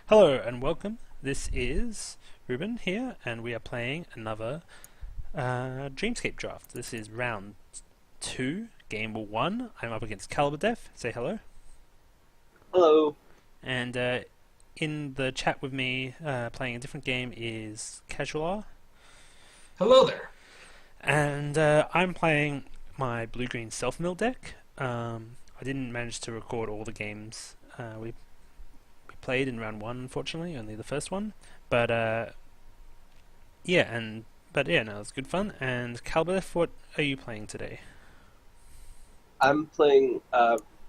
Hello and welcome. This is Reuben here, and we are playing another Dreamscape draft. This is round 2, game 1. I'm up against Def. Say hello. Hello. And in the chat with me, playing a different game, is Casual. Hello there. And I'm playing my blue-green self-mill deck. I didn't manage to record all the games we played in round 1, unfortunately, only the first one. But no, it was good fun. And Calbeth, what are you playing today? I'm playing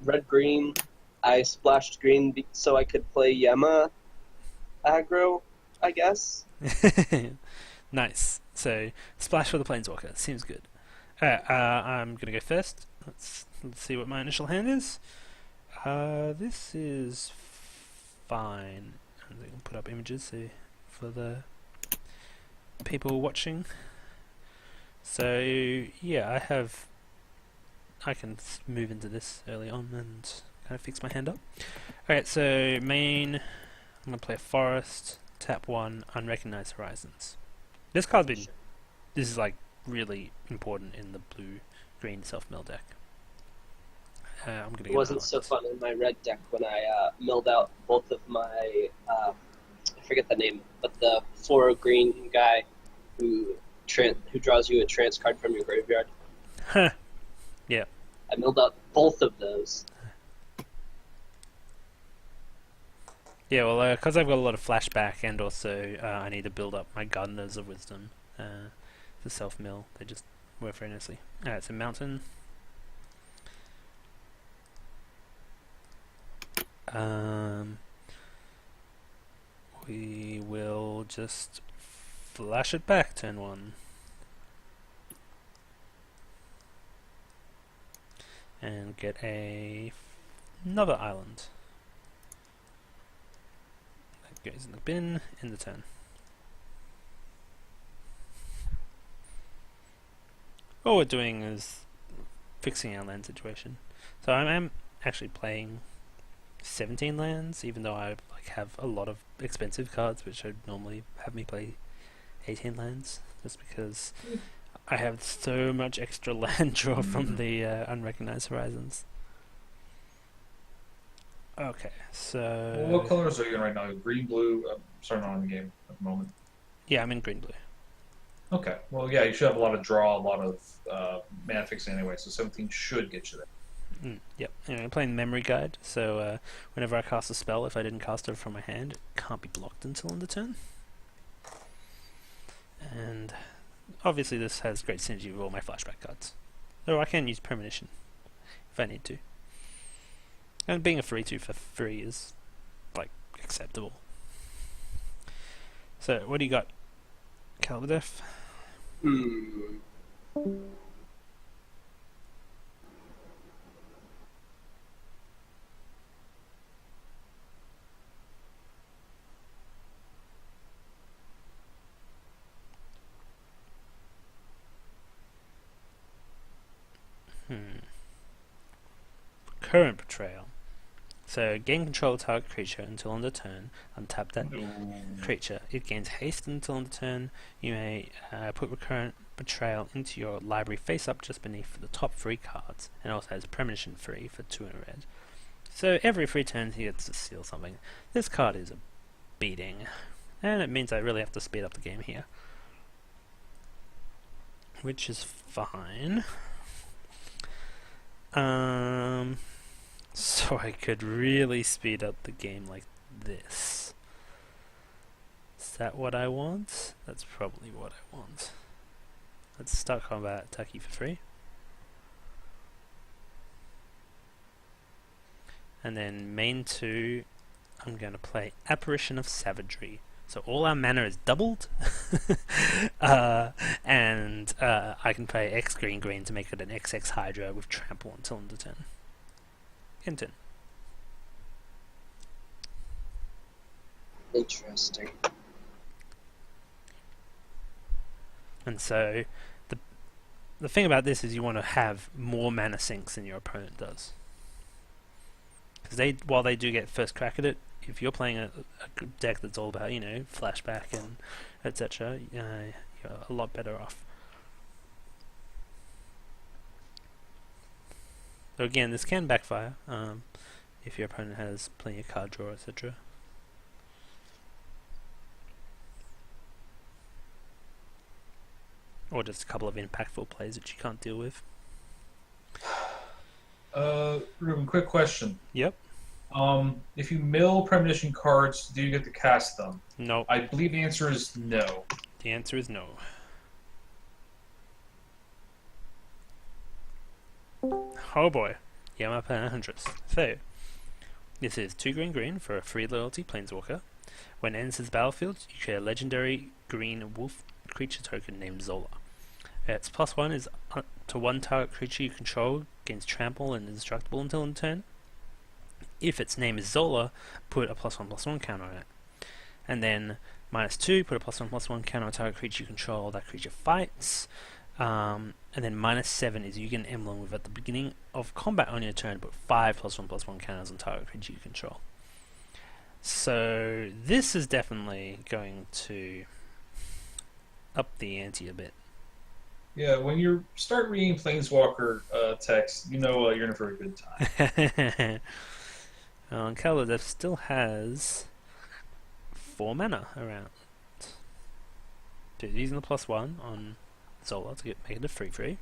red-green. I splashed green so I could play Yema aggro, I guess. Nice. So, splash for the Planeswalker. Seems good. Alright, I'm going to go first. Let's see what my initial hand is. This is fine. And I can put up images for the people watching. So, yeah, I can move into this early on and kind of fix my hand up. Alright, so main, I'm going to play a Forest, tap 1, Unrecognized Horizons. This is like really important in the blue-green self-mill deck. I'm gonna It wasn't so fun in my red deck when I milled out both of my, I forget the name, but the 4 green guy who draws you a trance card from your graveyard. Huh. Yeah. I milled out both of those. Yeah, well, because I've got a lot of flashback, and also I need to build up my Gardeners of Wisdom for self-mill. They just work very nicely. Alright, so Mountain. We will just flash it back turn 1. And get another island. That goes in the bin, in the turn. All we're doing is fixing our land situation. So I am actually playing 17 lands, even though I have a lot of expensive cards, which would normally have me play 18 lands, just because I have so much extra land draw from the Unrecognized Horizons. Okay, so... Well, what colors are you in right now? Green, blue? Sorry, not in the game at the moment. Yeah, I'm in green-blue. Okay. Well, yeah, you should have a lot of draw, a lot of mana fixing anyway, so 17 should get you there. Yep. Anyway, I'm playing Memory Guide, so whenever I cast a spell, if I didn't cast it from my hand, it can't be blocked until end of turn. And obviously this has great synergy with all my flashback cards. Though I can use Premonition if I need to. And being a 3/2 for free is, acceptable. So, what do you got, Calvadef? Hmm. Current Betrayal. So, gain control of target creature until end of turn. Untap that creature. It gains haste until end of turn. You may put Recurrent Betrayal into your library face up just beneath the top 3 cards, and also has a Premonition free for 2 in a red. So every 3 turns he gets to steal something. This card is a beating, and it means I really have to speed up the game here, which is fine. So I could really speed up the game like this. Is that what I want? That's probably what I want. Let's start combat, attack you for free. And then main 2, I'm going to play Apparition of Savagery. So all our mana is doubled. And I can play X green green to make it an XX Hydra with trample until end of turn. Hinton. Interesting. And so the thing about this is you want to have more mana sinks than your opponent does. Because while they do get first crack at it, if you're playing a deck that's all about flashback and etc., you're a lot better off. So again, this can backfire if your opponent has plenty of card draw, etc. Or just a couple of impactful plays that you can't deal with. Reuben, quick question. Yep. If you mill premonition cards, do you get to cast them? No. I believe the answer is no. The answer is no. Oh boy. Gamelpay Huntress. So, this is 2 green for a free loyalty planeswalker. When it enters the battlefield, you create a legendary green wolf creature token named Zola. Its +1 is to 1 target creature you control, gains trample and is indestructible until end turn. If its name is Zola, put a +1/+1 counter on it. And then -2, put a +1/+1 counter on a target creature you control, that creature fights. And then -7 is you get an emblem with at the beginning of combat on your turn, put 5 +1/+1 counters on target creature you control. So this is definitely going to up the ante a bit. Yeah, when you start reading Planeswalker text, you're in a very good time. Kaladev still has 4 mana around. So using the +1 on Zola to make it a 3/3.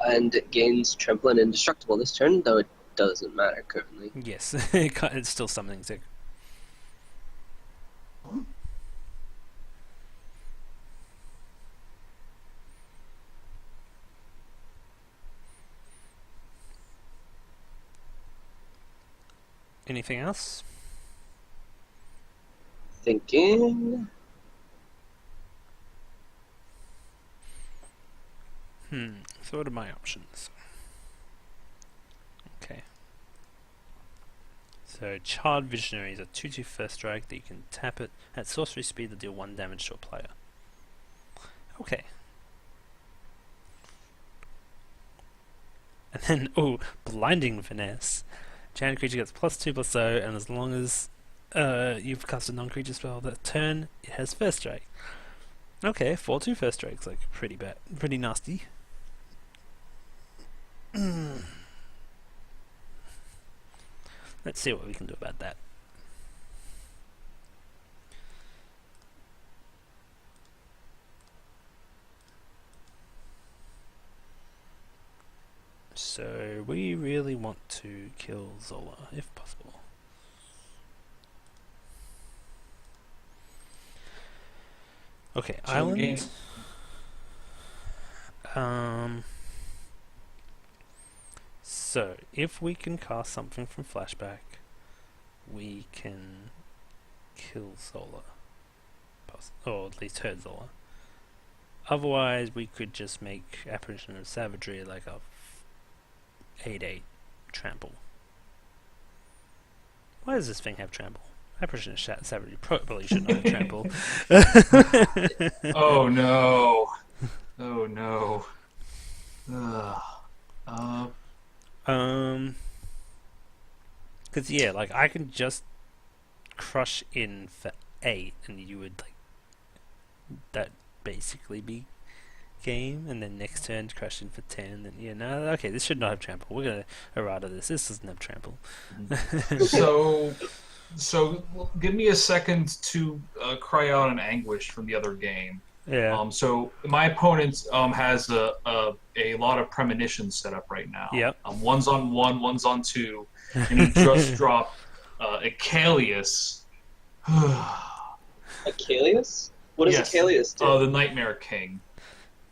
And it gains trample and indestructible this turn, though it doesn't matter currently. Yes, it's still something sick. Anything else? Thinking. So what are my options? Okay. So Charred Visionary is a 2/2 first strike that you can tap it at sorcery speed to deal 1 damage to a player. Okay. And then, Blinding Finesse. Giant creature gets +2/+0, and as long as you've cast a non-creature spell that turn, it has first strike. Okay, 4/2 first strike's like pretty bad, pretty nasty. Let's see what we can do about that. So we really want to kill Zola, if possible. Okay, So island. So if we can cast something from flashback, we can kill Zola, or at least hurt Zola. Otherwise, we could just make Apparition of Savagery like a 8/8 trample. Why does this thing have trample? Apparition of Savagery probably shouldn't have trample. Oh no! Oh no! Because yeah, like I can just crush in for 8, and you would that basically be game, and then next turn crush in for 10. Then okay, this should not have trample. We're gonna errata this. This doesn't have trample. So give me a second to cry out in anguish from the other game. Yeah. So my opponent has a lot of premonitions set up right now. Yep. One's on 1, one's on 2, and he just dropped Icalius. Icalius? What does Yes. Icalius do? The Nightmare King.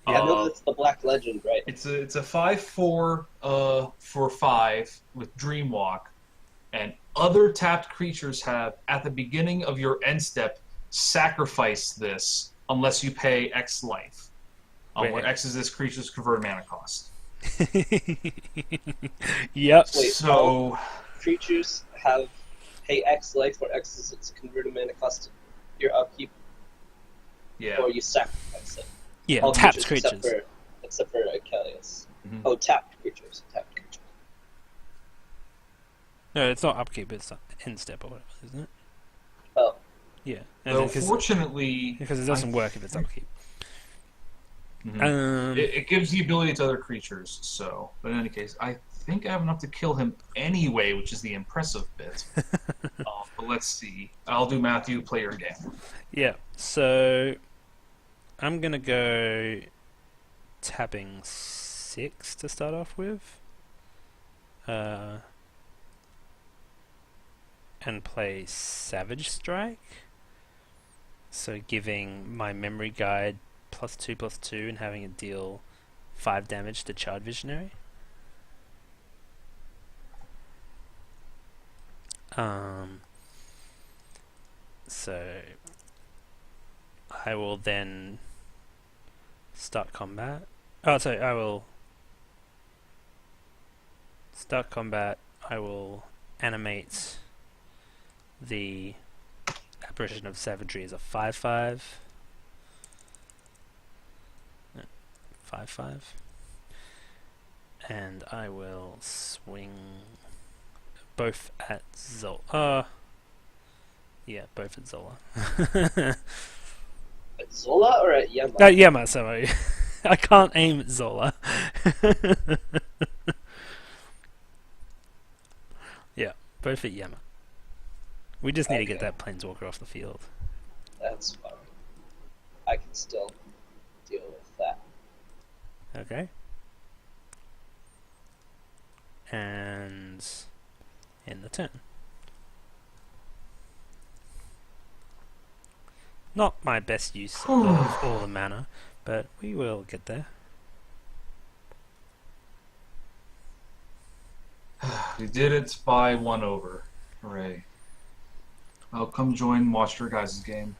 I know that's the Black Legend, right? It's a 5/4 for 5 with Dreamwalk, and other tapped creatures have at the beginning of your end step sacrifice this unless you pay X life. Where X is this creature's converted mana cost. Yep. Wait, So creatures have pay X life or X is its converted mana cost to your upkeep, yeah. or you sacrifice it. Yeah, All tapped creatures. Except for Icalius. Mhm. Oh, tapped creatures. No, it's not upkeep. It's end step or whatever, isn't it? Oh, Yeah. Though fortunately, Because it doesn't work if it's upkeep. it gives the ability to other creatures. So, but in any case, I think I have enough to kill him anyway, which is the impressive bit. But let's see. I'll do Matthew. Play your game. Yeah. So I'm gonna go tapping 6 to start off with, and play Savage Strike. So giving my memory guide +2/+2 and having it deal 5 damage to Charred Visionary. So I will then start combat. Oh, sorry, I will start combat. I will animate the Apparition of Savagery as a 5/5. 5/5. And I will swing both at Zola. Yeah, both at Zola. at Zola or at Yema? Yema, sorry. I can't aim at Zola. Yeah, both at Yema. We just need to get that Planeswalker off the field. That's fine. I can still deal with that. Okay. And in the turn. Not my best use of all the mana, but we will get there. We did it by 1 over. Hooray. I'll come join and watch your guys' game.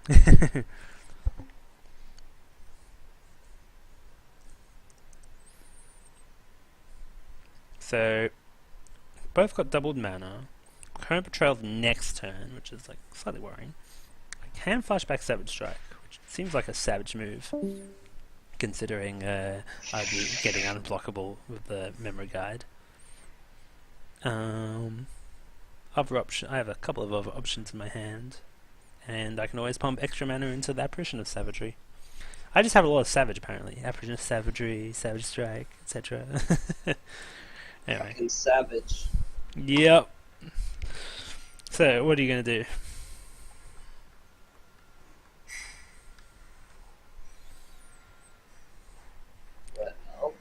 So, both got doubled mana. Current Betrayal next turn, which is like slightly worrying. I can flashback Savage Strike, which seems like a savage move, considering I'd be getting unblockable with the memory guide. Other option, I have a couple of other options in my hand, and I can always pump extra mana into the Apparition of Savagery. I just have a lot of Savage apparently. Apparition of Savagery, Savage Strike, etc. Anyway. Fucking savage. Yep. So, what are you gonna do? Well,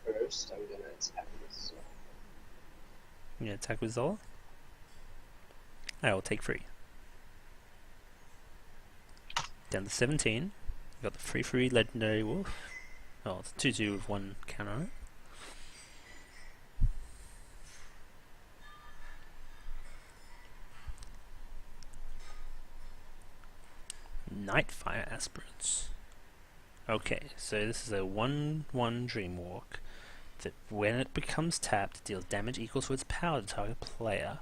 first I'm gonna attack this. You gonna attack with Zola? I will take 3. Down to 17. Got the free legendary wolf. Oh, it's 2/2 with 1 counter on it. Nightfire Aspirants. Okay, so this is a 1/1 Dreamwalk that when it becomes tapped, it deals damage equal to its power to target player.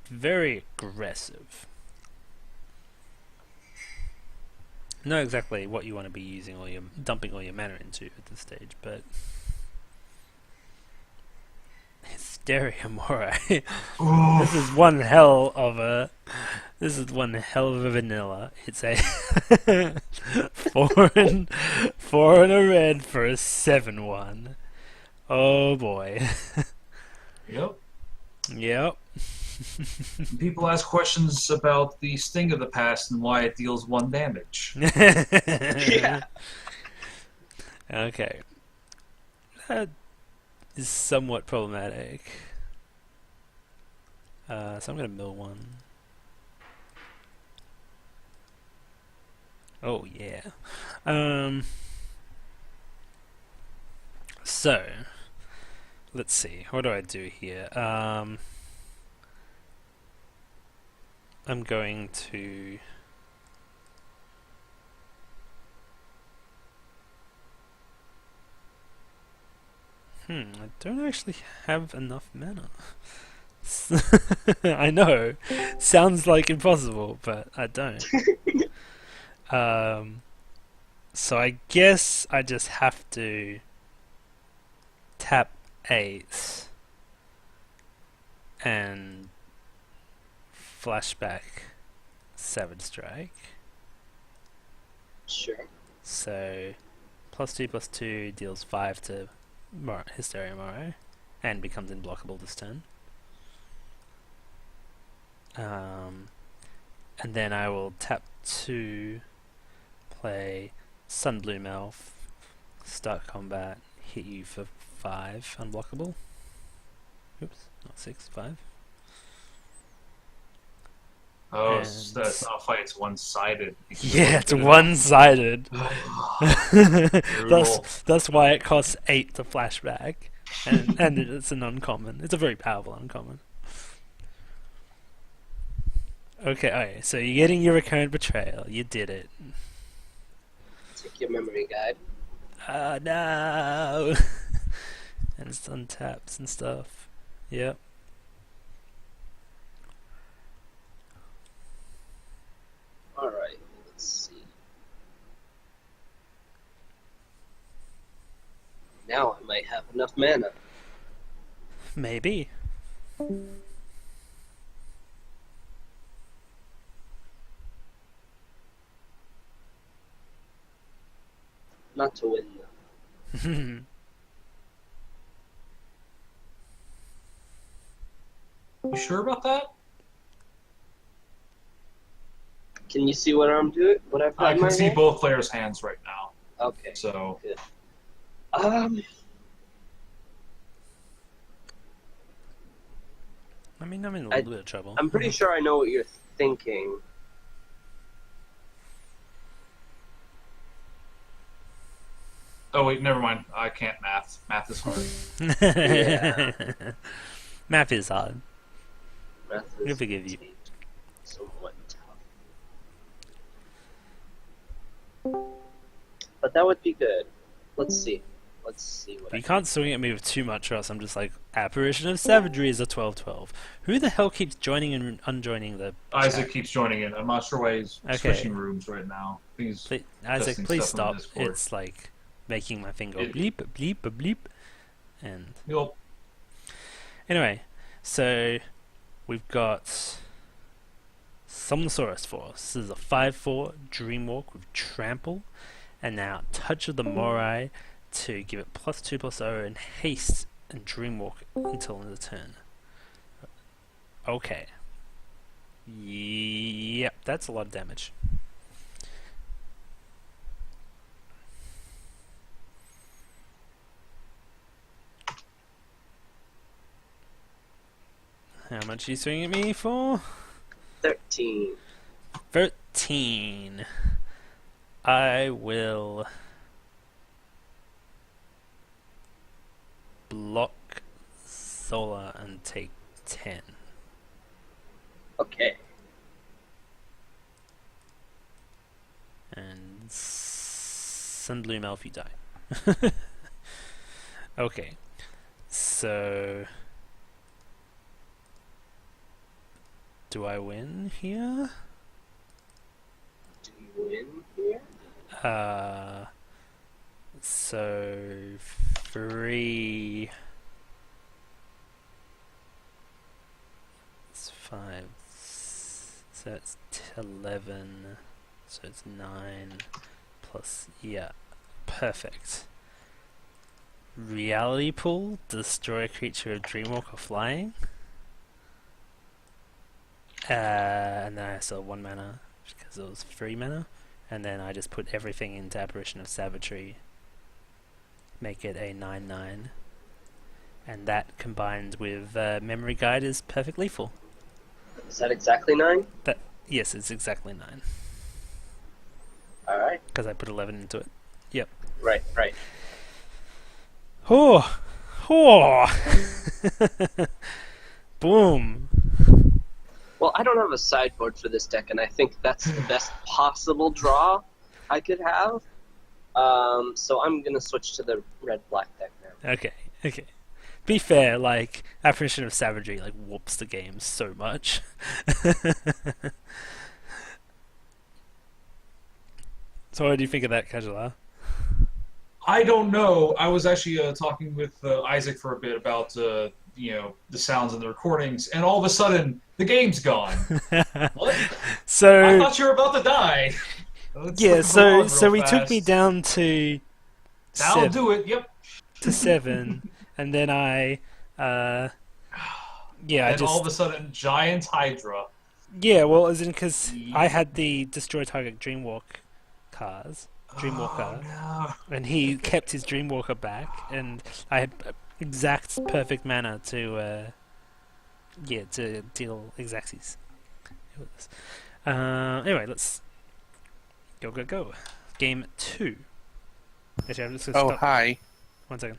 Very aggressive. Know exactly what you want to be using all your dumping all your mana into at this stage, but Hysteria Moray. This is one hell of a vanilla. It's a 4 and a red for a 7/1. Oh boy. Yep. Yep. People ask questions about the Sting of the Past and why it deals 1 damage. Yeah. Okay. That is somewhat problematic. So I'm going to mill 1. Oh yeah. So let's see. What do I do here? I'm going to I don't actually have enough mana. I know. Sounds like impossible, but I don't. So I guess I just have to tap 8 and flashback Savage Strike. Sure. So +2/+2 deals 5 to Hysteria Moro, and becomes unblockable this turn. And then I will tap 2, play Sunbloom Elf, start combat, hit you for 5, unblockable. Oops, not 6, 5. Oh, And- that's not a fight. It's one-sided. Yeah, it's one-sided. Brutal. That's why it costs 8 to flashback, and it's an uncommon. It's a very powerful uncommon. Okay, so you're getting your recurrent betrayal. You did it. Take your memory guide. No. And it's untaps and stuff. Yep. Alright, let's see. Now I might have enough mana. Maybe. Not to win, though. You sure about that? Can you see what I'm doing? What I've got I in can my see hand? both players' hands right now. Okay. So Good. I mean, I'm in a little bit of trouble. I'm pretty sure I know what you're thinking. oh wait, never mind. I can't math. Math is hard. Yeah. Math is hard. Math We'll is forgive you. somewhat tough. But that would be good. Let's see. Let's see what You can't swing at me with too much, or else I'm just like, Apparition of Savagery is a 12/12. Who the hell keeps joining and unjoining the Isaac chat? keeps joining in. I'm not sure why he's Okay. switching rooms right now. He's Isaac, testing please stuff on stop. Discord. It's like making my thing go It- bleep, bleep, bleep. And Yup. anyway, so we've got Somnosaurus Force. This is a 5/4 Dreamwalk with Trample, and now Touch of the Morai to give it +2/+0 and haste and Dreamwalk until end of the turn. Okay. Yep, that's a lot of damage. How much are you swinging at me for? 13. 13. I will block Zola and take 10. Okay. And Sunbloom Elf, you die. Okay. So do I win here? Do you win here? So 3. It's 5. So it's 11. So it's 9 plus. Yeah, perfect. Reality Pool, destroy a creature of Dreamwalk or flying. And then I still have 1 mana because it was 3 mana. And then I just put everything into Apparition of Savagery, make it a 9/9. And that combined with Memory Guide is perfect lethal. Is that exactly 9? Yes, it's exactly 9 Alright. because I put 11 into it. Yep. Right. Oh! Oh! Boom! Well, I don't have a sideboard for this deck, and I think that's the best possible draw I could have. So I'm going to switch to the red-black deck now. Okay. Be fair, like, Apparition of Savagery, like, whoops the game so much. So what do you think of that, Kajala? I don't know. I was actually talking with Isaac for a bit about the sounds in the recordings, and all of a sudden the game's gone. What? I So thought you were about to die. Let's yeah, look at the log so real he took me fast. down to That'll seven, do it. Yep. to 7, and then I yeah, I Then all of a just sudden, giant Hydra. yeah, well, as in because I had the destroy target Dreamwalker, Oh, and he kept his Dreamwalker back, and I had exact perfect mana to to deal Exacties. Anyway, let's go. Game 2. Actually, I'm just gonna Oh, stop. hi. 1 second.